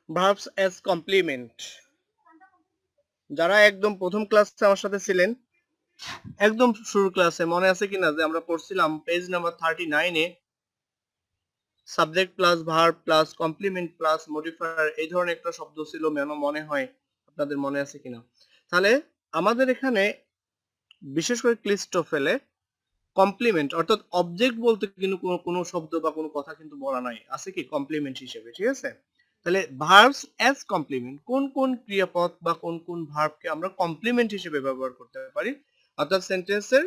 Verbs as complement. যারা একদম প্রথম ক্লাসে আমার সাথে ছিলেন, একদম শুরুর ক্লাসে মনে আছে কিনা যে আমরা পড়ছিলাম পেজ নাম্বার 39-এ subject plus verb plus complement plus modifier এই ধরনের একটা শব্দ ছিল, মনে হয় আপনাদের মনে আছে কিনা। তাহলে আমাদের এখানে বিশেষ করে ক্লিস্টোফেলে কমপ্লিমেন্ট অর্থাৎ অবজেক্ট বলতে কিন্তু কোনো শব্দ বা কোনো কথা কিন্তু বলা নাই, আছে কি কমপ্লিমেন্ট হিসেবে, ঠিক আছে। তাহলে ভার্বস অ্যাজ কমপ্লিমেন্ট, কোন কোন ক্রিয়াপদ বা কোন কোন ভার্বকে আমরা কমপ্লিমেন্ট হিসেবে ব্যবহার করতে পারি অর্থাৎ সেন্টেন্সের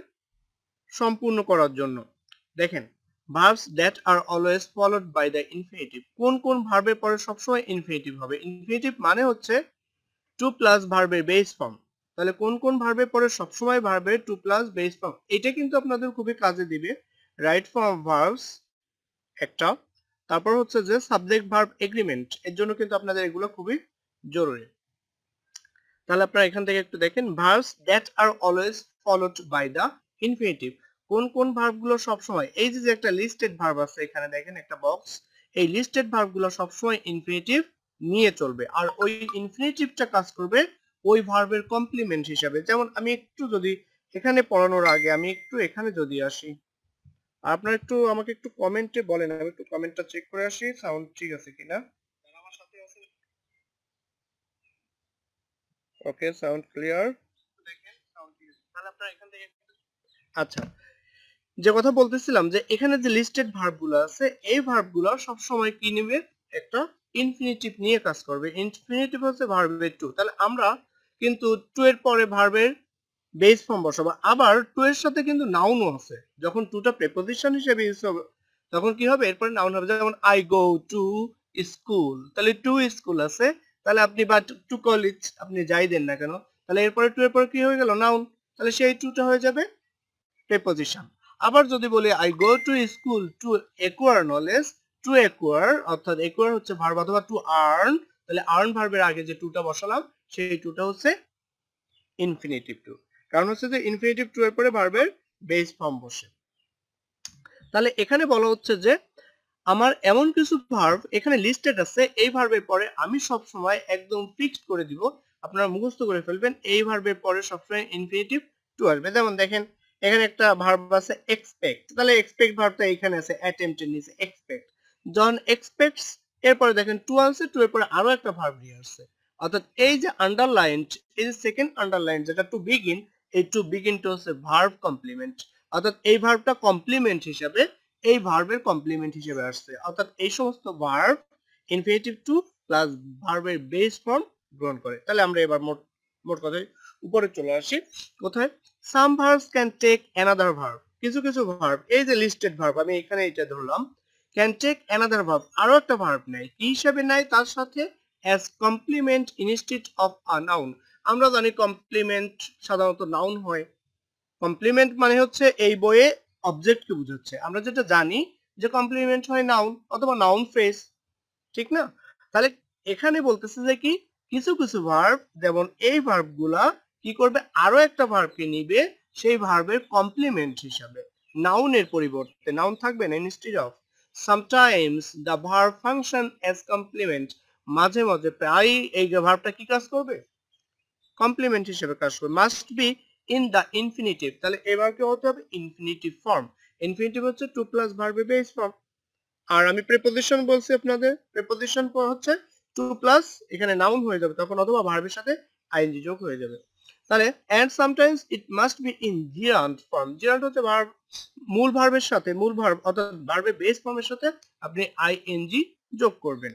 সম্পূর্ণ করার জন্য। দেখেন, verbs that are always followed by the infinitive, কোন কোন ভার্বের পরে সবসময় ইনফিনিটিভ হবে। ইনফিনিটিভ মানে হচ্ছে টু প্লাস ভার্বের বেস ফর্ম। তাহলে কোন কোন ভার্বের পরে সবসময় ভার্বের টু প্লাস বেস ফর্ম, এটা কিন্তু আপনাদের খুবই কাজে দিবে। রাইট ফর্ম ভার্বস একটা, তারপর হচ্ছে যে সাবজেক্ট ভার্ব এগ্রিমেন্ট, এর জন্য কিন্তু আপনাদের এগুলো খুবই জরুরি। তাহলে আপনারা এখান থেকে একটু দেখেন, verbs that are always followed by the infinitive, কোন কোন ভার্বগুলো সবসময়, এই যে একটা লিস্টেড ভার্ব আছে এখানে দেখেন একটা বক্স, এই লিস্টেড ভার্বগুলো সবসময় ইনফিনিটিভ নিয়ে চলবে, আর ওই ইনফিনিটিভটা কাজ করবে ওই ভার্বের কমপ্লিমেন্ট হিসাবে। যেমন আমি একটু যদি এখানে পড়ানোর আগে আমি একটু এখানে যদি আসি, আপনারা একটু আমাকে একটু কমেন্টে বলেন, আমি একটু কমেন্টটা চেক করে আসি সাউন্ড ঠিক আছে কিনা। ওকে, সাউন্ড ক্লিয়ার। তাহলে আপনারা এখান থেকে আচ্ছা, যে কথা বলতেছিলাম যে এখানে যে লিস্টেড ভার্বগুলো আছে এই ভার্বগুলো সব সময় কি নেবে, একটা ইনফিনিটিভ নিয়ে কাজ করবে। ইনফিনিটিভ হচ্ছে ভার্বের টু, তাহলে আমরা কিন্তু টু এর পরে ভার্বের বেস ফর্ম বসাবো। আবার টু এর সাথে কিন্তু নাউনও আছে, যখন টুটা প্রেপোজিশন হিসেবে ইউজ হবে তখন কি হবে, এরপরে নাউন হবে। যেমন আই গো টু স্কুল, তাহলে টু স্কুল আছে, তাহলে আপনি বা টু কলেজ আপনি যাই দেন না কেন, তাহলে এরপরে টু এর পরে কি হয়ে গেল, নাউন, তাহলে সেই টুটা হয়ে যাবে প্রেপোজিশন। আবার যদি বলি I go to school to acquire knowledge, to acquire অর্থাৎ একুয়ার হচ্ছে ভার্ব, অথবা টু আর্ন, তাহলে আর্ন ভার্বের আগে যে টুটা বসালাম সেই টুটা হচ্ছে ইনফিনিটিভ টু, কারণ হচ্ছে যে ইনফিনিটিভ টু এর পরে ভার্বের বেস ফর্ম বসে। তাহলে এখানে বলা হচ্ছে যে আমার এমন কিছু ভার্ব এখানে লিস্টেড আছে, এই ভার্বের পরে আমি সব সময় একদম ফিক্সড করে দিব, আপনারা মুখস্থ করে ফেলবেন, এই ভার্বের পরে সবসময় ইনফিনিটিভ টু আসবে। যেমন দেখেন এখানে একটা ভার্ব আছে এক্সপেক্ট, তাহলে এক্সপেক্ট ভার্বটা এখানে আছে অ্যাটেম্পটের নিচে এক্সপেক্ট, জন এক্সপেক্টস, এরপরে দেখেন টু আছে, টু এর পরে আরো একটা ভার্ব নিয়ে আসছে, অর্থাৎ এই যে আন্ডারলাইন, এই যে সেকেন্ড আন্ডারলাইন যেটা টু বিগিন, এই টু বিগিনটা হচ্ছে ভার্ব কমপ্লিমেন্ট, অর্থাৎ এই ভার্বটা কমপ্লিমেন্ট হিসাবে এই ভার্বের কমপ্লিমেন্ট হিসেবে আসছে, অর্থাৎ এই সমস্ত ভার্ব ইনফিনিটিভ টু প্লাস ভার্বের বেস ফর্ম গ্রহণ করে। তাহলে আমরা এবার মোট মোট কথায় উপরে চলে আসি, কোথায় some verbs can take another verb, কিছু কিছু ভার্ব এই যে লিস্টেড ভার্ব আমি এখানে এটা ধরলাম, ক্যান টেক অ্যানাদার ভার্ব আরো একটা ভার্ব নেয়, কি হিসাবে নেয়, তার সাথে as complement instead of a noun. আমরা জানি কমপ্লিমেন্ট সাধারণত নাউন হয়, কমপ্লিমেন্ট মানে হচ্ছে এই বইয়ে অবজেক্টকে বোঝাচ্ছে, আমরা যেটা জানি যে কমপ্লিমেন্ট হয় নাউন অথবা নাউন ফ্রেজ, ঠিক না। তাহলে এখানে বলতেছে যে কি কিছু কিছু ভার্ব, যেমন এই ভার্বগুলা কি করবে, আরো একটা ভার্বকে নিবে সেই ভার্বের কমপ্লিমেন্ট হিসাবে, নাউনের পরিবর্তে নাউন থাকবে না instead of. Sometimes the verb function as complement, মাঝে মাঝে প্রায় এই ভার্বটা কি কাজ করবে, কমপ্লিমেন্ট হিসেবে কাজ করবে। Must be in the infinitive, তাহলে এবার কি হতে হবে ইনফিনিটিভ ফর্ম, ইনফিনিটিভ হচ্ছে টু প্লাস ভার্বের বেস ফর্ম। আর আমি প্রিপোজিশন বলছি আপনাদের, প্রিপোজিশন পর হচ্ছে টু প্লাস এখানে নাউন হয়ে যাবে তখন, অথবা ভার্বের সাথে আইএনজি যোগ হয়ে যাবে। তাহলে and sometimes it must be in gerund form, gerund হচ্ছে ভার্ব, মূল ভার্বের সাথে, মূল ভার্ব অর্থাৎ ভার্বের বেস ফর্মের সাথে আপনি আইএনজি যোগ করবেন,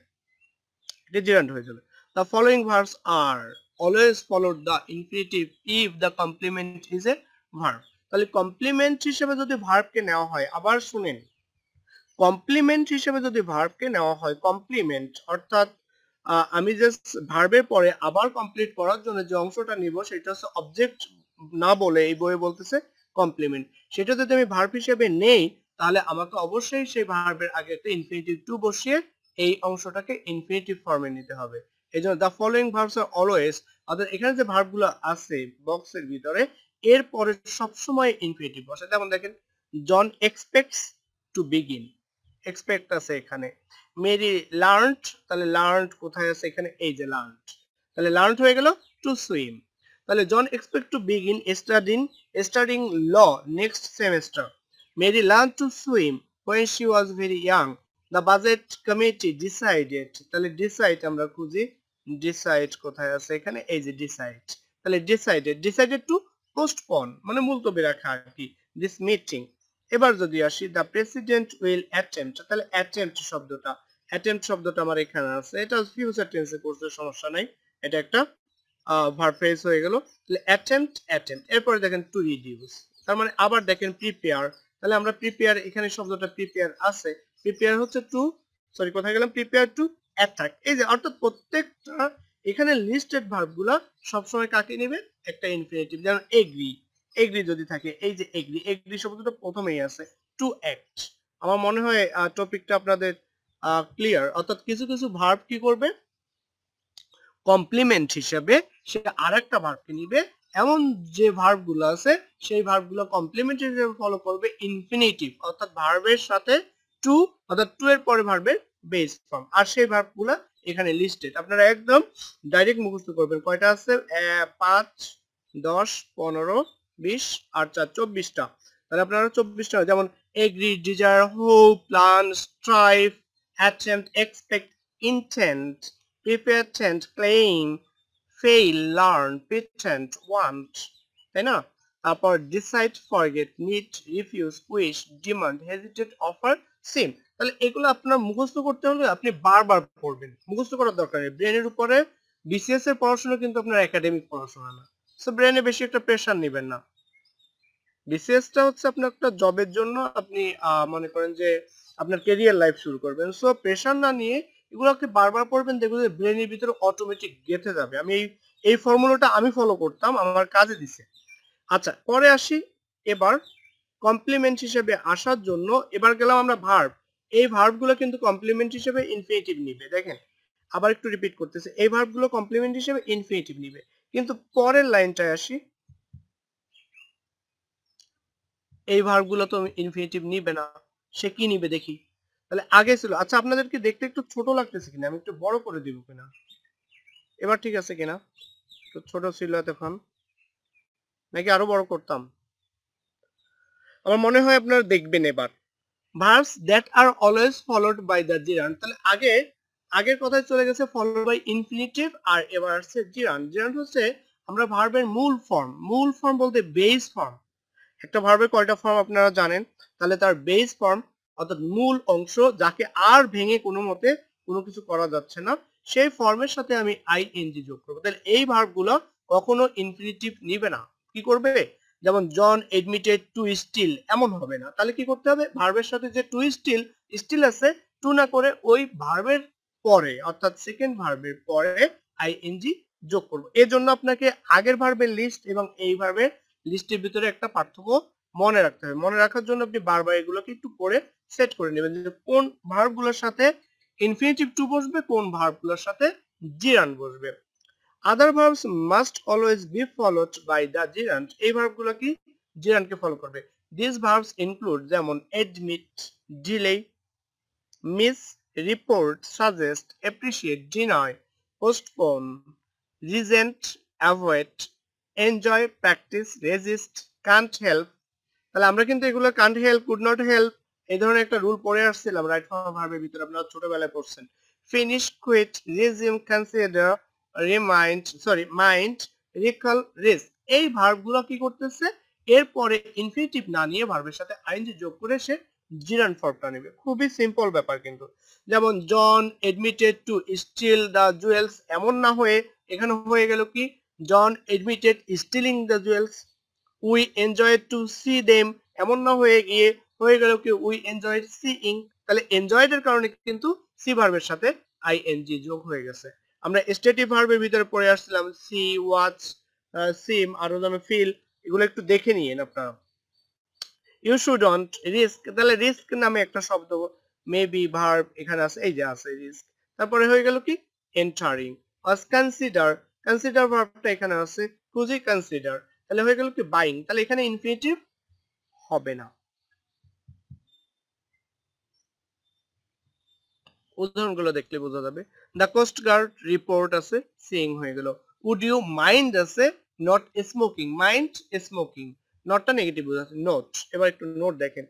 এটা জিরান্ট হয়ে যাবে। The following verbs are always followed the infinitive if the complement is a verb, তাহলে কমপ্লিমেন্ট হিসেবে যদি ভার্বকে নেওয়া হয়, আবার শুনেন, কমপ্লিমেন্ট হিসেবে যদি ভার্বকে নেওয়া হয়, কমপ্লিমেন্ট অর্থাৎ আমি জাস্ট ভার্বের পরে আবার কমপ্লিট করার জন্য যে অংশটা নিব সেটা হচ্ছে অবজেক্ট না বলে এই বইয়ে বলতেছে কমপ্লিমেন্ট, সেটা যদি আমি ভার্ব হিসেবে নেই তাহলে আমাকে অবশ্যই সেই ভার্বের আগে একটা ইনফিনিটিভ টু বসিয়ে এই অংশটাকে ইনফিনিটিভ ফর্মে নিতে হবে। এই জন্য the following verbs are always, অর্থাৎ এখানে যে ভার্বগুলো আছে বক্সের ভিতরে এর পরে সবসময় ইনফিনিটিভ বসে। যেমন দেখেন জন এক্সপেক্টস টু বিগিন, এক্সপেক্ট আছে এখানে। মেরি লার্নড, তাহলে লার্নড কোথায় আছে এখানে, এই যে লার্নড, তাহলে লার্নড হয়ে গেল টু সুইম। তাহলে John expect to begin studying law next semester. Mary learn to swim when she was very young. The budget committee decided, তাহলে ডিসাইড আমরা খুঁজি, ডিসাইড কোথায় আছে এখানে, এই যে ডিসাইড, তাহলে ডিসাইডেড টু পোস্টপোন মানে মুলতবি রাখা আর কি দিস মিটিং। এবার যদি আসি দ্য প্রেসিডেন্ট উইল অ্যাটেম্প্ট, তাহলে অ্যাটেম্প্ট শব্দটা আমার এখানে আছে, এটা ফিউচার টেন্সে করতে সমস্যা নাই, এটা একটা ভার্ব ফ্রেজ হয়ে গেল। তাহলে অ্যাটেম্প্ট এরপরে দেখেন টু রিডিউস, তার মানে আবার দেখেন প্রিপেয়ার, তাহলে আমরা প্রিপেয়ার, এখানে শব্দটা প্রিপেয়ার আছে, প্রিপেয়ার হচ্ছে টু, সরি কোথায় গেলাম, প্রিপেয়ার টু অ্যাটাক। এই যে অর্থাৎ প্রত্যেকটা এখানে লিস্টেড ভার্বগুলা সবসময় কাকে নেবে, একটা ইনফিনিটিভ, যেমন এগ্রি যদি থাকে, এই যে এগ্রি শব্দটা প্রথমেই আছে, টু অ্যাক্ট। আমার মনে হয় টপিকটা আপনাদের ক্লিয়ার, অর্থাৎ কিছু কিছু ভার্ব কি করবে, কমপ্লিমেন্ট হিসেবে সে আরেকটা ভার্বকে নিবে, এমন যে ভার্বগুলো আছে সেই ভার্বগুলো কমপ্লিমেন্ট হিসেবে ফলো করবে ইনফিনিটিভ, অর্থাৎ ভার্বের সাথে টু, অর্থাৎ টু এর পরে ভার্বের বেস ফর্ম, আর সেই ভার্বগুলো এখানে লিস্টেড, আপনারা একদম ডাইরেক্ট মুখস্থ করবেন। কয়টা আছে, 5 10 15 20 আর 4 24টা, তাহলে আপনারা 24টা, যেমন agree, desire, hope, plan, strive, attempt, expect, intend, prepare, tend, claim, fail, learn, pretend, want, তাই না? তারপর decide, forget, need, refuse, wish, demand, hesitate, offer, seem। তাহলে এগুলো আপনার মুখস্থ করতে হলে আপনি বারবার পড়বেন, মুখস্থ করার দরকার নেই। ব্রেনের উপরে বিসিএস এর পড়াশোনা কিন্তু আপনার একাডেমিক পড়াশোনা না, সো ব্রেনে বেশি একটা প্রেশার নেবেন না। বিসিএস টা হচ্ছে আপনার একটা জবের জন্য, আপনি মনে করেন যে আপনার ক্যারিয়ার লাইফ শুরু করবেন, সো প্রেশার না নিয়ে এগুলোকে বারবার পড়বেন, দেখবেন যে ব্রেনের ভিতরে অটোমেটিক গেঁথে যাবে। আমি এই ফর্মুলাটা আমি ফলো করতাম, আমার কাজে দিছে। আচ্ছা পরে আসি, এবার কমপ্লিমেন্ট হিসেবে আসার জন্য এবার গেলাম আমরা ভার্ব, এই ভার্বগুলো কিন্তু কমপ্লিমেন্ট হিসেবে ইনফিনিটিভ নিবে। দেখেন আবার একটু রিপিট করতেছে, এই ভার্বগুলো কমপ্লিমেন্ট হিসেবে ইনফিনিটিভ নিবে, কিন্তু পরের লাইনটায় আসি, এই ভার্বগুলো তো ইনফিনিটিভ নিবে না, সে কি নিবে দেখি। তাহলে আগে ছিল, আচ্ছা আপনাদেরকে দেখতে একটু ছোট লাগতেছে কিনা, আমি একটু বড় করে দিব কিনা, এবার ঠিক আছে কিনা, তো ছোট ছিল এতক্ষণ, নাকি আরো বড় করতাম, আমার মনে হয় আপনারা দেখবেন এবার। Verbs that are always followed by the gerund, তাহলে আগের কথায় চলে গেছে ফলোড বাই ইনফিনিটিভ, আর এবার আসছে জিরান্ড। জিরান্ড হচ্ছে আমরা ভার্বের মূল ফর্ম বলতে বেস ফর্ম। একটা ভার্বের কয়টা ফর্ম আপনারা জানেন, তাহলে তার বেস ফর্ম অর্থাৎ মূল অংশ, যাকে আর ভেঙে কোনো মতে কোনো কিছু করা যাচ্ছে না, সেই ফর্মের সাথে আমি আইএনজি যোগ করবো। তাহলে এই ভার্বগুলো কখনো ইনফিনিটিভ নিবে না, কি করবে, যেমন জন এডমিটেড টু স্টিল, এমন হবে না। তাহলে কি করতে হবে, ভার্বের সাথে যে টু স্টিল আছে, টু না করে ওই ভার্বের পরে অর্থাৎ সেকেন্ড ভার্বের পরে আইএনজি যোগ করবো। এর জন্য আপনাকে আগের ভার্বের লিস্ট এবং এই ভার্বের লিস্টের ভিতরে একটা পার্থক্য মনে রাখতে হবে। মনে রাখার জন্য আপনি বারবার এগুলোকে একটু পড়ে সেট করে নেবেন যে কোন ভার্বগুলোর সাথে ইনফিনিটিভ টু বসবে, কোন ভার্বগুলোর সাথে জিরান্ড বসবে। Other verbs must always be followed by the gerund, এই ভার্বগুলো কি জিরান্ডকে ফলো করবে। দিস ভার্বস ইনক্লুড, যেমন admit, delay, miss, report, suggest, appreciate, deny, postpone, resent, avoid, enjoy, practise, resist, can't help. তাহলে আমরা কিন্তু এগুলো can't help, could not help এই ধরনের একটা রুল পড়ে আসছিলাম রাইট ফর্ম ভার্বের ভিতরে, আপনারা ছোটবেলায় পড়ছেন। Finish, quit, resume, consider, mind, recall, risk, এই ভার্বগুলো কি করতেছে, এরপরে ইনফিনিটিভ না নিয়ে ভার্বের সাথে আইএনজি যোগ করে সে জিরান্ড ফর্মটা নেবে। খুবই সিম্পল ব্যাপার কিন্তু, যেমন John admitted to steal the jewels, এমন না হয়ে এখানে হয়ে গেল কি, John admitted stealing the jewels. We enjoy to see them, এমন না হয়ে গিয়ে হয়ে গেল কি, উই এনজয়েড সিইং। তাহলে এনজয়েড এর কারণে কিন্তু সি ভার্বের সাথে আইএনজি যোগ হয়ে গেছে। আমরা স্টেটিভ ভার্বের ভিতরে পড়ে আসছিলাম সি, ওয়াচ, সিম, আরো যেন ফিল, এগুলো একটু দেখে নিয়েন আপনারা। ইউ শুডন্ট রিস্ক, তাহলে রিস্ক নামে একটা শব্দ, মেবি ভার্ব এখানে আছে, এই যে আছে রিস্ক। তারপরে হয়ে গেল কি, এন্টারিং। কনসিডার ভার্বটা এখানে আছে, খুঁজি কনসিডার, তাহলে হয়ে গেল কি বাইং, তাহলে এখানে ইনফিনিটিভ হবে না। উদাহরণগুলো দেখলে বোঝা যাবে। দ্য কোস্ট গার্ড রিপোর্ট আছে, সিইং হয়ে গেল। উড ইউ মাইন্ড আছে, নট স্মোকিং, মাইন্ড স্মোকিং, নটটা নেগেটিভ বোঝাচ্ছে, নোট। এবার একটু নোট দেখেন,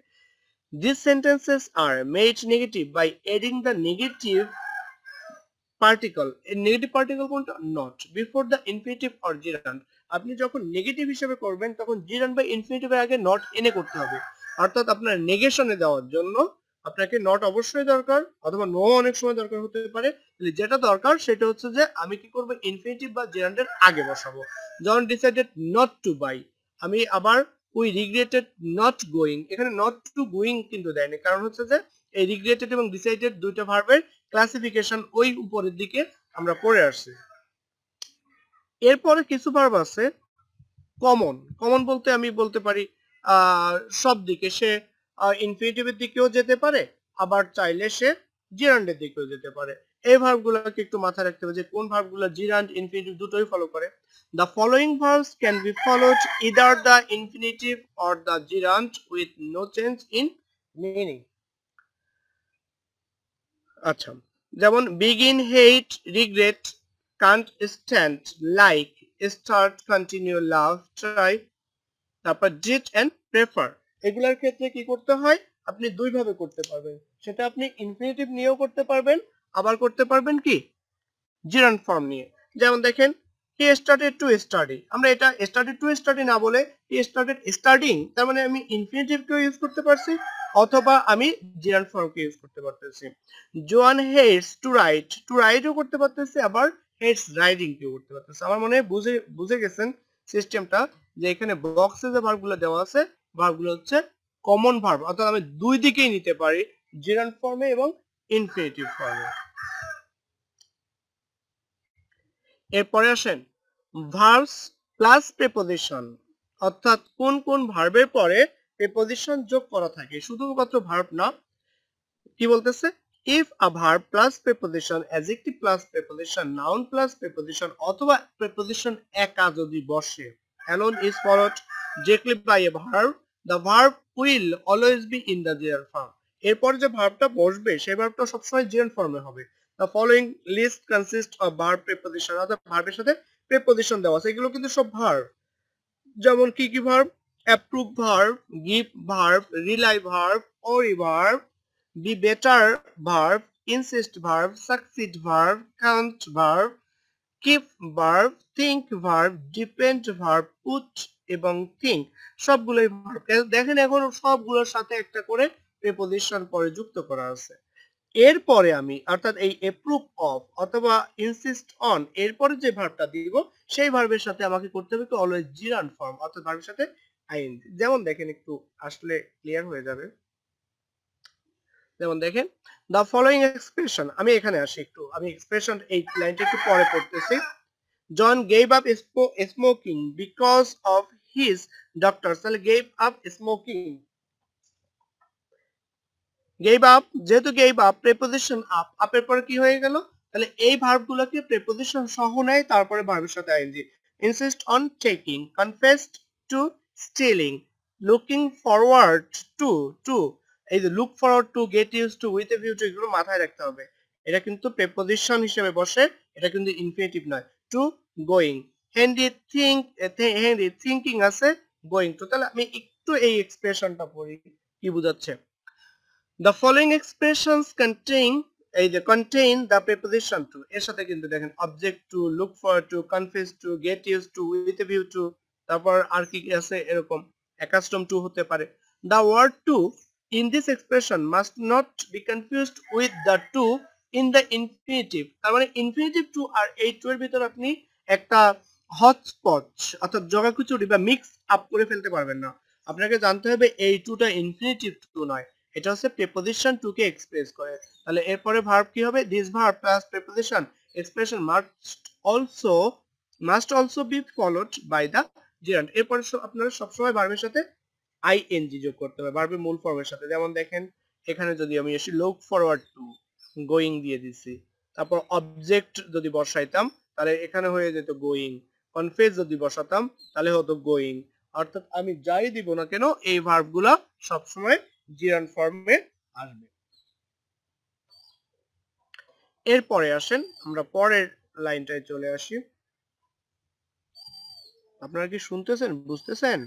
these sentences are made negative by adding the negative particle, এই নেগেটিভ পার্টিকেল কোনটা, not, before the infinitive or জিরান্ড। আপনি যখন নেগেটিভ হিসেবে করবেন তখন জিরান্ড বা ইনফিনিটিভের আগে নট এনে করতে হবে, অর্থাৎ আপনার নেগেশনে দেওয়ার জন্য আপনাকে নট অবশ্যই দরকার, অথবা নো অনেক সময় দরকার হতে পারে। যেটা দরকার সেটা হচ্ছে যে আমি কি করব, ইনফিনিটিভ বা জিরান্ডের আগে বসাবো। জন ডিসাইডেড নট টু বাই, আমি আবার উই রিগ্রেটেড নট গোয়িং, এখানে নট টু গোয়িং কিন্তু দেয়নি, কারণ হচ্ছে যে এই রিগ্রেটেড এবং ডিসাইডেড দুইটা ভার্বের ক্লাসিফিকেশন ওই উপরের দিকে আমরা পড়ে আসছি। এরপরে কিছু ভার্ব আছে কমন। কমন বলতে আমি বলতে পারি সব দিকে, সে ইনফিনিটিভের দিকেও যেতে পারে, আবার চাইলে সে জিরান্ডের দিকেও যেতে পারে। এই ভার্বগুলোকে একটু মাথায় রাখতে হবে যে কোন ভার্বগুলো জিরান্ড ইনফিনিটিভ দুটোই ফলো করে। The following verbs can be followed either the infinitive or the gerund with no change in meaning. আচ্ছা, যেমন begin, hate, regret, can't stand, like, start, continue, love, try, তারপর did and prefer। এগুলোর ক্ষেত্রে কি করতে হয়, আপনি দুই ভাবে করতে পারবেন, সেটা আপনি ইনফিনিটিভ নিয়েও করতে পারবেন, আবার করতে পারবেন কি জিরান্ড ফর্ম নিয়ে। যেমন দেখেন, he started to study, আমরা এটা started to study না বলে he started studying, তার মানে আমি ইনফিনিটিভ কে ইউজ করতে পারছি, অথবা আমি জিরান্ড ফর্ম কে ইউজ করতে পারতেছি। জোয়ান হেটস টু রাইট, টু রাইটও করতে পারতেছি, আবার হেটস রাইডিং কেও করতে পারতেছি। আমার মনে হয় বুঝে গেছেন সিস্টেমটা, যে এখানে বক্সে যে ভার্বগুলো দেওয়া আছে ভার্বগুলো হচ্ছে কমন ভার্ব, অর্থাৎ আমি দুই দিকেই নিতে পারি, জিরান্ড ফর্মে এবং ইনফিনিটিভ ফর্মে। এরপরে আসেন ভার্বস প্লাস প্রিপোজিশন, অর্থাৎ কোন কোন ভার্বের পরে প্রিপোজিশন যোগ করা থাকে, শুধুমাত্র ভার্ব না। কি বলতেছে, if a verb plus preposition, adjective plus preposition, noun plus preposition, অথবা প্রিপোজিশন একা যদি বসে, alone is followed directly by a verb, the verb will always be in the gerund form। এরপর যে ভার্বটা বসবে সেই ভার্বটা সবসময় gerund ফর্মে হবে। The following list consists of verb preposition, অর্থাৎ ভার্বের সাথে প্রিপোজিশন দেওয়া আছে, এগুলো কিন্তু সব ভার্ব। যেমন কি কি verb, approve verb, give verb, rely verb, ওরি verb, be better verb, insist verb, succeed verb, count verb, keep verb, think verb, depend verb, put এবং think সবগুলোই ভার্ব। দেখেন এখন সবগুলোর সাথে একটা করে প্রিপোজিশন পরে যুক্ত করা আছে। এরপরে আমি অর্থাৎ এই অ্যাপ্রুভ অফ অথবা ইনসিস্ট অন এরপরে যে ভার্বটা দিব সেই ভার্বের সাথে আমাকে করতে হবে কি অলওয়েজ জিরান্ড ফর্ম, অর্থাৎ ভার্বের সাথে আইএনজি। যেমন দেখেন, একটু আসলে ক্লিয়ার হয়ে যাবে। যেমন দেখেন, দ্য ফলোইং এক্সপ্রেশন, আমি এখানে আসি একটু, আমি এক্সপ্রেশন এই লাইনটা একটু পরে পড়তেছি। John gave up smoking because of his doctor, তাহলে gave up smoking, gave up, যেহেতু গেভ আপ প্রিপোজিশন আপ, আপের পরে কি হয়ে গেল, তাহলে এই ভার্বগুলোকে প্রিপোজিশন সহ নেয়, তারপরে ভার্বের সাথে I N G. Insist on taking, confessed to stealing, looking forward to, to এই যে look forward to, get use to, with a view to, এগুলো মাথায় রাখতে হবে, এটা কিন্তু প্রিপোজিশন হিসেবে বসে, এটা কিন্তু ইনফিনিটিভ নয়। টু গোয়িং, হেনরি থিংকিং আছে, গোয়িং টু। তাহলে আমি একটু এই এক্সপ্রেশনটা পড়ি, কি বোঝাচ্ছে। The following expressions contain the preposition to, এর সাথে কিন্তু দেখেন object to, look for to, confess to, get used to, with a view to, তারপর আর কি আছে এরকম accustomed to হতে পারে। The word to in this expression must not be confused with the to in the infinitive, তার মানে infinitive to আর এই to এর ভিতর আপনি একটা হটস্পট অর্থাৎ জগাখিচুড়ি বা মিক্স আপ করে ফেলতে পারবেন না। আপনাকে জানতে হবে এই টুটা ইনফিনিটিভ টু নয়, এটা হচ্ছে প্রিপোজিশন টু কে এক্সপ্রেস করে। তাহলে এরপরে ভার্ব কি হবে, this verb plus preposition expression must also be followed by the gerund. এরপরে আপনারা সবসময় ভার্বের সাথে আইএনজি যোগ করতে হবে ভার্বের মূল ফর্মের সাথে। যেমন দেখেন এখানে যদি আমি আসি লুক ফরওয়ার্ড টু, গোয়িং দিয়ে দিছি, তারপর অবজেক্ট যদি বসাইতাম তাহলে এখানে হয়ে যেত গোয়িং, কনফেস যদি বসাতাম তাহলে হতো গোয়িং। অর্থাৎ আমি যাই দিব না কেন এই ভার্বগুলা সবসময় জিরান্ড ফর্মে আসবে। এরপরে আসেন আমরা পরের লাইনটায় চলে আসি। আপনারা কি শুনতেছেন, বুঝতেছেন?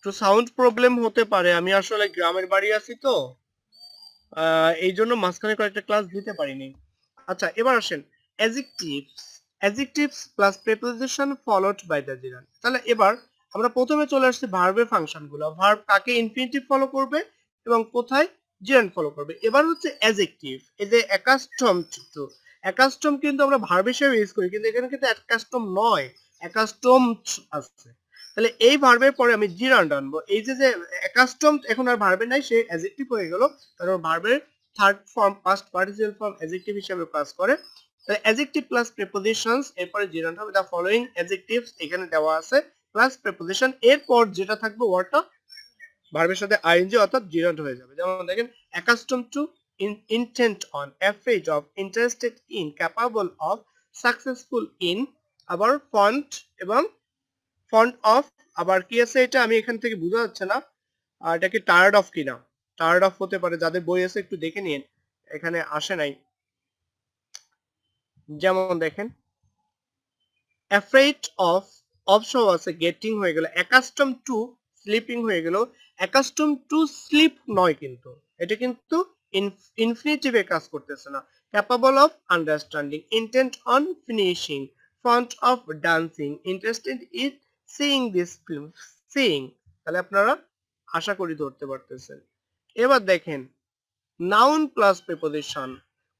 তো সাউন্ড প্রবলেম হতে পারে, আমি আসলে গ্রামের বাড়ি আছি তো এই জন্য মাঝখানে কয়েকটা ক্লাস দিতে পারিনি। আচ্ছা, এবার আসেন adjectives plus preposition followed by the gerund. তাহলে এবার আমরা প্রথমে চলে আসছি ভার্বের ফাংশনগুলো, ভার্ব কাকে ইনফিনিটিভ ফলো করবে এবং কোথায় জিরান্ড ফলো করবে। এবার হচ্ছে অ্যাডজেক্টিভ, এই যে অ্যাকাস্টমড টু, অ্যাকাস্টম কিন্তু আমরা ভার্ব হিসেবে ইউজ করি, কিন্তু এখানে কিন্তু অ্যাকাস্টম নয়, অ্যাকাস্টমড আছে। তাহলে এই ভার্বের পরে আমি জিরান্ড আনবো। এই যে অ্যাকাস্টমড এখন আর ভার্বে নাই, সে অ্যাডজেক্টিভ হয়ে গেল, কারণ ভার্বের third form past participle form adjective হিসেবে কাজ করে। তাহলে অ্যাডজেক্টিভ প্লাস প্রিপোজিশনস, এরপরে জিরান্ড হবে। দা ফলোইং অ্যাডজেক্টিভস এখানে দেওয়া আছে প্লাস প্রিপোজিশন, এরপর যেটা থাকবে ওয়ার্ডটা ভার্বের সাথে আইএনজি অর্থাৎ জিরান্ড হয়ে যাবে। যেমন দেখেন accustom two, intent on, afraid of, interested in, capable of, successful in, আবার ফন্ট এবং ফন্ট অফ, আবার কি আছে এটা আমি এখান থেকে বোঝা যাচ্ছে না, আর এটা কি টায়ার্ড অফ কিনা, টায়ার্ড অফ হতে পারে, যাদের বই আছে একটু দেখে নিন, এখানে আসে নাই। যেমন দেখেন অ্যাফ্রেড অফ, অপশন আছে, গেটিং হয়ে গেল, অ্যাকাস্টম টু স্লিপিং হয়ে গেল, অ্যাকাস্টম টু স্লিপ নয়, কিন্তু এটা কিন্তু ইনফিনিটিভে কাজ করতেছে না। Capable of understanding, intent on finishing, font of dancing, interested in seeing this film, seeing. তাহলে আপনারা আশা করি ধরতে পারতেছেন। এবার দেখেন নাউন প্লাস প্রিপোজিশন,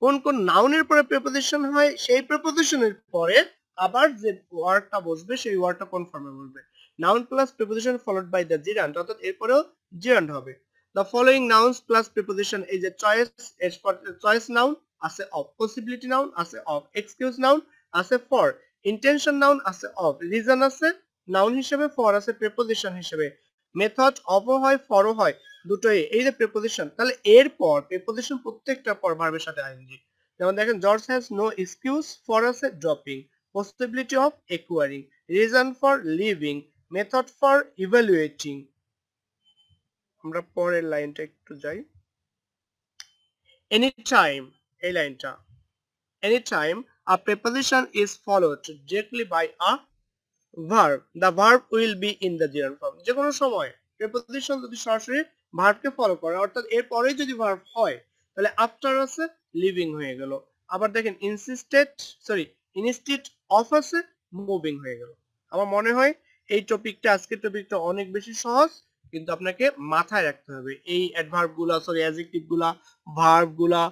কোন কোন নাউনের পরে প্রিপোজিশন হয়, সেই প্রিপোজিশনের পরে আবার যে ওয়ার্ডটা বসবে সেই ওয়ার্ডটা কোন ফর্মে বসবে। Noun plus preposition followed by the gerund, অর্থাৎ এরপরেও জিরান্ড হবে। The following nouns plus preposition, এই যে চয়েস, চয়েস নাউন আছে অফ, পসিবিলিটি নাউন আছে অফ, এক্সকিউজ নাউন আছে ফর, ইন্টেনশন নাউন আছে অফ, রিজন আছে নাউন হিসেবে, ফর আছে প্রিপোজিশন হিসেবে, মেথড অফও হয় ফরও হয়, দুটোই। এই যে প্রিপোজিশন, তাহলে এরপর প্রিপোজিশন প্রত্যেকটা পর ভার্বের সাথে আইএনজি। যেমন দেখেন George has no excuse, for আছে dropping, possibility of acquiring, reason for leaving, method for evaluating. আমরা পরের লাইনটা একটু যাই। এনি টাইম, এই লাইনটা, any time a preposition is followed directly by a verb, the verb will be in the gerund form। যে কোনো সময় প্রিপোজিশন যদি সরাসরি ভার্বকে ফলো করে, অর্থাৎ এর পরেই যদি ভার্ব হয়, তাহলে আফটার আছে লিভিং হয়ে গেল। আবার দেখেন ইনসিস্টেড, সরি ইনস্টিড অফ আছে মুভিং হয়ে গেল। আমার মনে হয় এই টপিকটা, আজকের টপিকটা অনেক বেশি সহজ, কিন্তু আপনাকে মাথায় রাখতে হবে এই অ্যাডভার্ব গুলা, সরি অ্যাডজেক্টিভ গুলা, ভার্ব গুলা,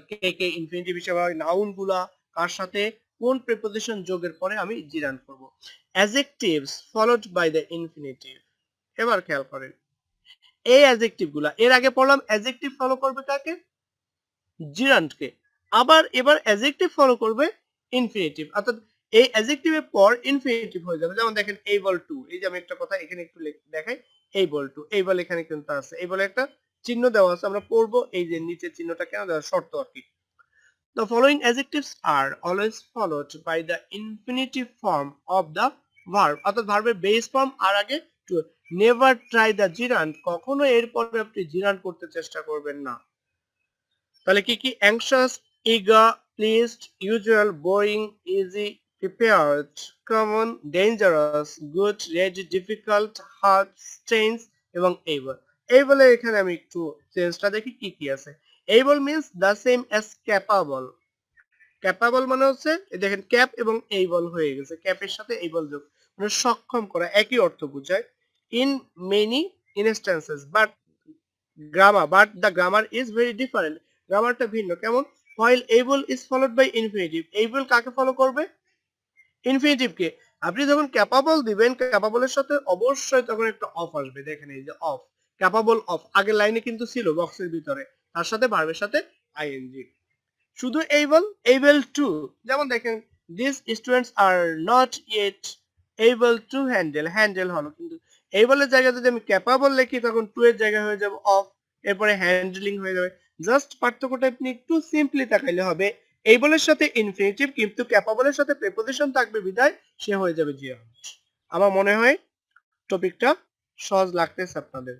কে কে ইনফিনিটিভ হিসেবে হয়, নাউন গুলা কার সাথে কোন প্রিপোজিশন যোগের পরে আমি জিরান করব। Adjectives followed by the infinitive. এবার খেয়াল করেন এই অ্যাডজেক্টিভ গুলা, এর আগে পড়লাম অ্যাডজেক্টিভ ফলো করবে কাকে, জিরান্ডকে, আবার এবার অ্যাডজেক্টিভ ফলো করবে ইনফিনিটিভ, অর্থাৎ এই অ্যাডজেক্টিভের পর ইনফিনিটিভ হয়ে যাবে। যেমন দেখেন এইবল টু, এই যে আমি একটা কথা এখানে একটু দেখাই, এইবল টু, এইবল এখানে কিন্তু আছে, এইবল একটা চিহ্ন দেওয়া আছে, আমরা পড়বো এই যে নিচে চিহ্নটা কেন দেওয়া, শর্ত আর কি। The following adjectives are always followed by the infinitive form of the verb, অর্থাৎ ভার্বের বেস ফর্ম আর আগে to. Never try the gerund, কখনো এরপরে আপনি জিরান্ড করতে চেষ্টা করবেন না। তাহলে কি কি, anxious, eager, pleased, usual, boring, easy, prepared, common, dangerous, good, ready, difficult, hard, strange এবং এইবল। এইবলে এখানে আমি একটু চেঞ্জটা দেখি কি কি আছে। Able means the same as capable, capable মানে হচ্ছে দেখেন ক্যাপ এবং এইবল হয়ে গেছে, ক্যাপের সাথে এইবল যোগ, মানে সক্ষম করা, একই অর্থ বোঝায়। In many instances but but the grammar is very different, গ্রামারটা ভিন্ন, কেমন, while able is followed by infinitive, able কাকে ফলো করবে, ইনফিনিটিভ কে। আপনি যখন ক্যাপাবল দিবেন, ক্যাপাবলের সাথে অবশ্যই তখন একটা অফ আসবে, দেখেন এই যে অফ, ক্যাপাবল অফ আগের লাইনে কিন্তু ছিল বক্সের ভিতরে, তার সাথে ভার্বের সাথে আইএনজি। শুধু এইবল টু, যেমন দেখেন this students are not yet able to handle, handle হলো, কিন্তু এইবলের জায়গায় যদি আমি ক্যাপাবল লিখি তখন টু এর জায়গায় হয়ে যাবে অফ, এরপরে হ্যান্ডলিং হয়ে যাবে। জাস্ট পার্থক্যটা আপনি একটু সিম্পলি তাকাইলে হবে, এইবলের সাথে ইনফিনিটিভ কিন্তু ক্যাপাবলের সাথে প্রিপোজিশন থাকবে বিধায় সে হয়ে যাবে জিরান্ড। আমার মনে হয় টপিকটা সহজ লাগতেছে আপনাদের।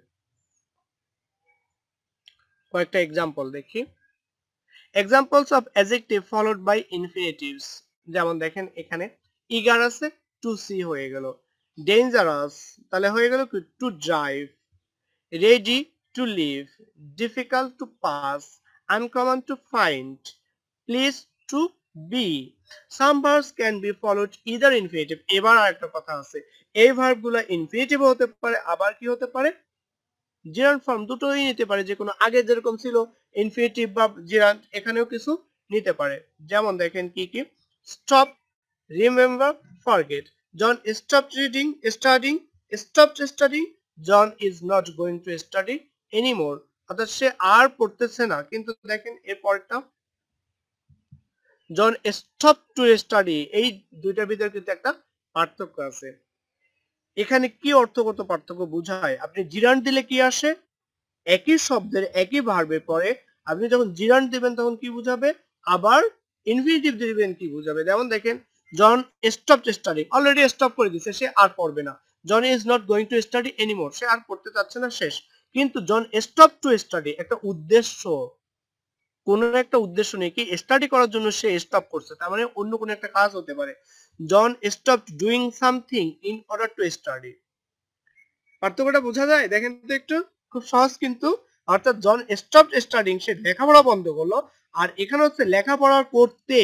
কয়েকটা এক্সাম্পল দেখি। Examples of adjective followed by infinitives, যেমন দেখেন এখানে ইগার আছে, টু সি হয়ে গেল। ডেঞ্জারাস তাহলে হয়ে গেল কি, to drive. Ready, to leave. Difficult, to pass. Uncommon, to find. Please, to be. Some verbs can be followed either infinitive. এবার আরেকটা কথা আছে, এই ভার্বগুলো ইনফিনিটিভ হতে পারে, আবার কি হতে পারে, জিরান্ড ফর্ম, দুটোই নিতে পারে। যে কোনো আগে যেরকম ছিল ইনফিনিটিভ বা জিরান্ড, এখানেও কিছু নিতে পারে। যেমন দেখেন কি কি, stop, remember, forget. John stop reading, studying, stopped studying. John is not going to study anymore, অর্থাৎ সে আর পড়তেছে না। কিন্তু দেখেন এর পরেরটা, জন স্টপ টু স্টাডি। এই দুইটার ভিতরে কিন্তু একটা পার্থক্য আছে। এখানে কি অর্থগত পার্থক্য বুঝায়, আপনি জিরান্ড দিলে কি আসে, একই শব্দের একই ভার্বের পরে আপনি যখন জিরান্ড দিবেন তখন কি বুঝাবে, আবার ইনফিনিটিভ দিবেন কি বুঝাবে। যেমন দেখেন, John stopped study, already stop করে দিয়েছে, সে আর পড়বে না। John is not going to study anymore, সে আর পড়তে চাচ্ছে না, শেষ। কিন্তু জন স্টপ টু স্টাডি, একটা উদ্দেশ্য, কোন একটা উদ্দেশ্য নেই, কি স্টাডি করার জন্য সে স্টপ করছে, তার মানে অন্য কোন একটা কাজ হতে পারে। John stop doing something in order to study. পার্থক্যটা বোঝা যায়, দেখেন তো একটু, খুব সহজ কিন্তু। অর্থাৎ জন স্টপ স্টাডিং, সে লেখাপড়া বন্ধ করলো। আর এখানে হচ্ছে লেখাপড়া করতে,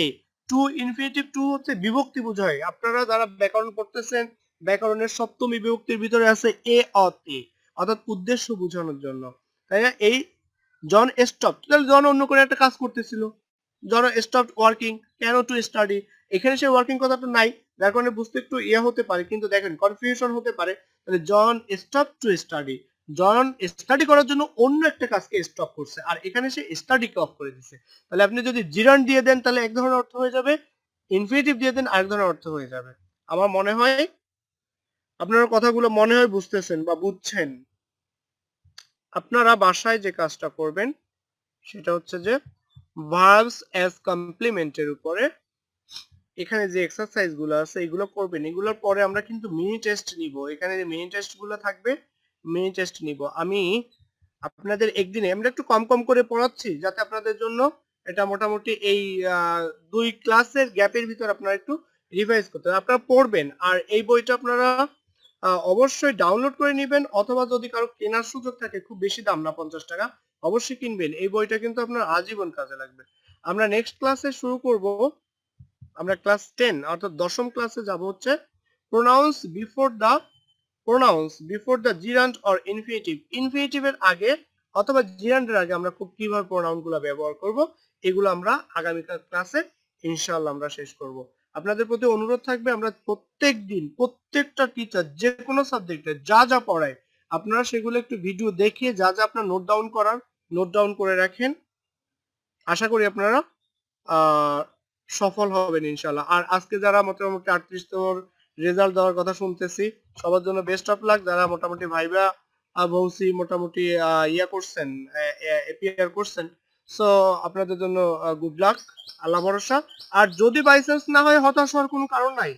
টু ইনফিনিটিভ, টু হচ্ছে বিভক্তি বোঝায়। আপনারা যারা ব্যাকরণ পড়তেছেন, ব্যাকরণের সপ্তমী বিভক্তির ভিতরে আছে এ অতে, অর্থাৎ উদ্দেশ্য বোঝানোর জন্য, তাই না। এই জন স্টপ, তাহলে জন অন্য কোনো একটা কাজ করতেছিল, জন স্টপ ওয়ার্কিং, কেন, টু স্টাডি। এখানে সে ওয়ার্কিং কথাটা নাই, যার কারণে বুঝতে একটু ইয়ে হতে পারে, কিন্তু দেখেন কনফিউশন হতে পারে। তাহলে John stop to study, John study করার জন্য অন্য একটা কাজকে স্টপ করছে, আর এখানে সে স্টাডিকে অফ করে দিছে। তাহলে আপনি যদি জিরান দিয়ে দেন তাহলে এক ধরনের অর্থ হয়ে যাবে, ইনফিনিটিভ দিয়ে দেন আরেক ধরনের অর্থ হয়ে যাবে। আমার মনে হয় আপনারা কথাগুলো মনে হয় বুঝতেছেন বা বুঝছেন। আপনারা বাসায় যে কাজটা করবেন সেটা হচ্ছে যে ভার্বস অ্যাজ কমপ্লিমেন্টের উপরে এখানে যে এক্সারসাইজ গুলো আছে এগুলো করবেন। এগুলোর পরে আমরা কিন্তু মিনি টেস্ট নিব। এখানে যে মিনি টেস্ট গুলো থাকবে, মিনি টেস্ট নিব। আমি আপনাদের একদিনে আমরা একটু কম কম করে পড়াচ্ছি, যাতে আপনাদের জন্য এটা মোটামুটি এই 2 ক্লাসের গ্যাপের ভিতর আপনারা একটু রিভাইজ করতে, আপনারা পড়বেন। আর এই বইটা আপনারা অবশ্যই ডাউনলোড করে নেবেন, অথবা যদি কারো কেনার সুযোগ থাকে, খুব বেশি দাম না, 50 টাকা, অবশ্যই কিনবেন। এই বইটা কিন্তু আপনার আজীবন কাজে লাগবে। আমরা নেক্সট ক্লাসে শুরু করব, আমরা ক্লাস 10 অর্থাৎ দশম ক্লাসে যাব হচ্ছে pronouns before the gerund or infinitive. ইনফিনিটিভের আগে অথবা জিরান্ডের আগে আমরা খুব কিভাবে প্রোনাউন গুলো ব্যবহার করব, এগুলো আমরা আগামীকাল ক্লাসে ইনশাআল্লাহ আমরা শেষ করব। আপনাদের প্রতি অনুরোধ থাকবে, আমরা প্রত্যেক দিন প্রত্যেকটা টিচার যে কোনো সাবজেক্টে যা যা পড়ায় আপনারা সেগুলো একটু ভিডিও দেখে যা যা আপনার নোট ডাউন করার নোট ডাউন করে রাখেন। আশা করি আপনারা সফল হবেন ইনশাআল্লাহ। আর আজকে যারা মোটামুটি 38তম রেজাল্ট দেওয়ার কথা শুনতেছি, সবার জন্য বেস্ট অফ লাক। যারা মোটামুটি ভাইবা বলছি মোটামুটি ইয়া করছেন, এপিআর করছেন, সো আপনাদের জন্য গুড লাক, আল্লাহ ভরসা। আর যদি বাই চান্স না হয়, হতাশ হওয়ার কোনো কারণ নাই।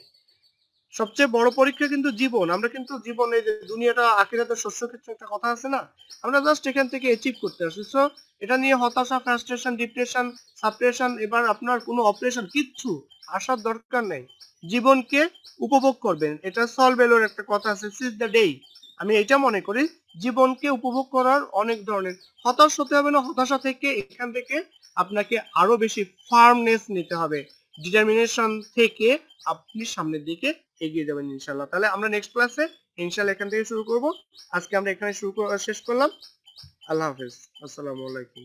সবচেয়ে বড় পরীক্ষা কিন্তু জীবন। আমরা কিন্তু জীবনে যে দুনিয়াটা আখিরাতের শস্য ক্ষেত্রে একটা কথা আছে না, আমরা জাস্ট এখান থেকে অ্যাচিভ করতে আসি। সো এটা নিয়ে হতাশা, ফ্রাস্ট্রেশন, ডিপ্রেশন, সাপ্রেশন, এবার আপনার কোনো অপারেশন কিচ্ছু আসার দরকার নেই। জীবনকে উপভোগ করবেন, এটা সলভেলোর একটা কথা আছে, সিজ দ্য ডে। আমি এটা মনে করি, জীবনকে উপভোগ করার অনেক ধরনের, হতাশ হতে হবে না। হতাশা থেকে, এখান থেকে আপনাকে আরো বেশি ফার্মনেস নিতে হবে, ডিটারমিনেশন থেকে আপনি সামনের দিকে এগিয়ে যাবেন ইনশাআল্লাহ। তাহলে আমরা নেক্সট ক্লাসে ইনশাআল্লাহ এখান থেকে শুরু করব। আজকে আমরা এখানে শেষ করলাম। আল্লাহ হাফেজ, আসসালামু আলাইকুম।